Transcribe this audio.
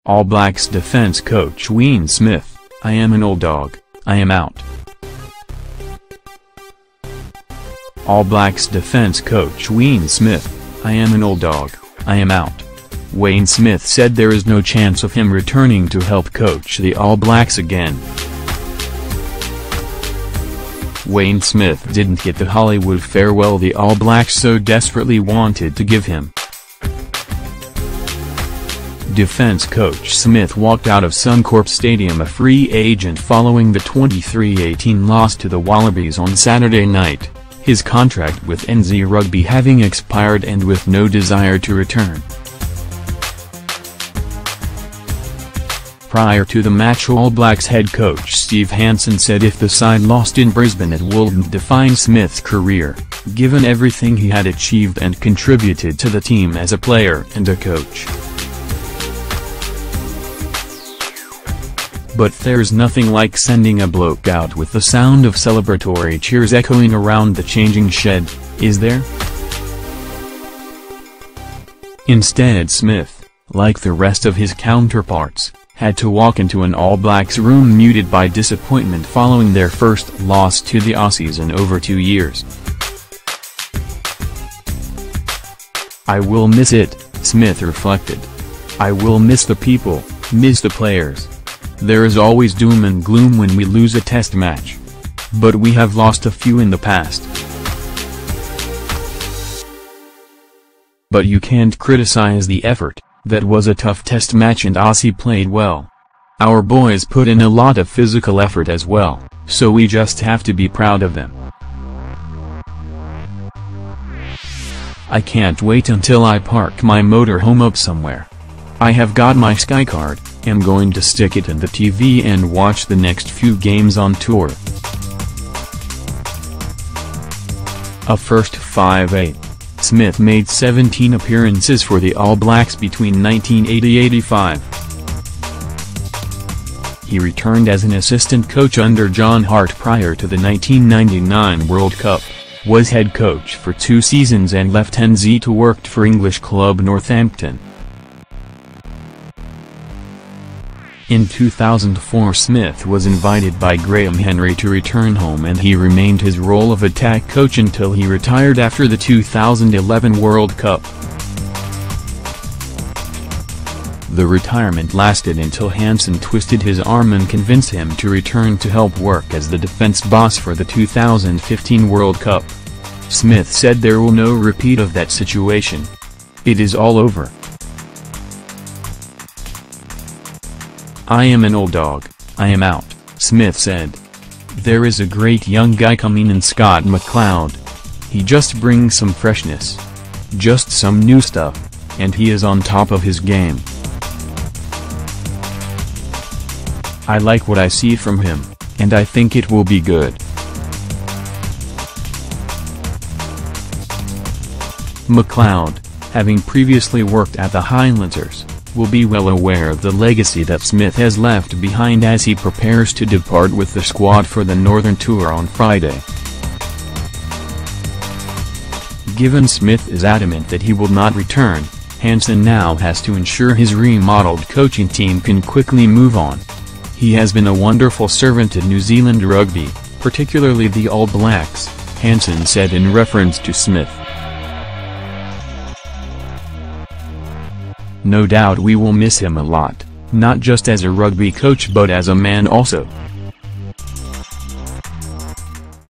All Blacks defense coach Wayne Smith: "I am an old dog, I am out." All Blacks defense coach Wayne Smith: "I am an old dog, I am out." Wayne Smith said there is no chance of him returning to help coach the All Blacks again. Wayne Smith didn't get the Hollywood farewell the All Blacks so desperately wanted to give him. Defense coach Smith walked out of Suncorp Stadium a free agent following the 23-18 loss to the Wallabies on Saturday night, his contract with NZ Rugby having expired and with no desire to return. Prior to the match, All Blacks head coach Steve Hansen said if the side lost in Brisbane it wouldn't define Smith's career, given everything he had achieved and contributed to the team as a player and a coach. But there's nothing like sending a bloke out with the sound of celebratory cheers echoing around the changing shed, is there? Instead, Smith, like the rest of his counterparts, had to walk into an All Blacks room muted by disappointment following their first loss to the Aussies in over 2 years. "I will miss it," Smith reflected. "I will miss the people, miss the players. There is always doom and gloom when we lose a test match. But we have lost a few in the past. But you can't criticize the effort. That was a tough test match and Aussie played well. Our boys put in a lot of physical effort as well, so we just have to be proud of them. I can't wait until I park my motorhome up somewhere. I have got my Sky card, am going to stick it in the TV and watch the next few games on tour." A first 5'8", Smith made 17 appearances for the All Blacks between 1980–85. He returned as an assistant coach under John Hart prior to the 1999 World Cup, was head coach for 2 seasons and left NZ to work for English club Northampton. In 2004, Smith was invited by Graham Henry to return home and he remained his role of attack coach until he retired after the 2011 World Cup. The retirement lasted until Hansen twisted his arm and convinced him to return to help work as the defense boss for the 2015 World Cup. Smith said there will no repeat of that situation. "It is all over. I am an old dog, I am out," Smith said. "There is a great young guy coming in, Scott McLeod. He just brings some freshness. Just some new stuff, and he is on top of his game. I like what I see from him, and I think it will be good." McLeod, having previously worked at the Highlanders, will be well aware of the legacy that Smith has left behind as he prepares to depart with the squad for the Northern Tour on Friday. Given Smith is adamant that he will not return, Hansen now has to ensure his remodeled coaching team can quickly move on. "He has been a wonderful servant to New Zealand rugby, particularly the All Blacks," Hansen said in reference to Smith. "No doubt we will miss him a lot, not just as a rugby coach but as a man also.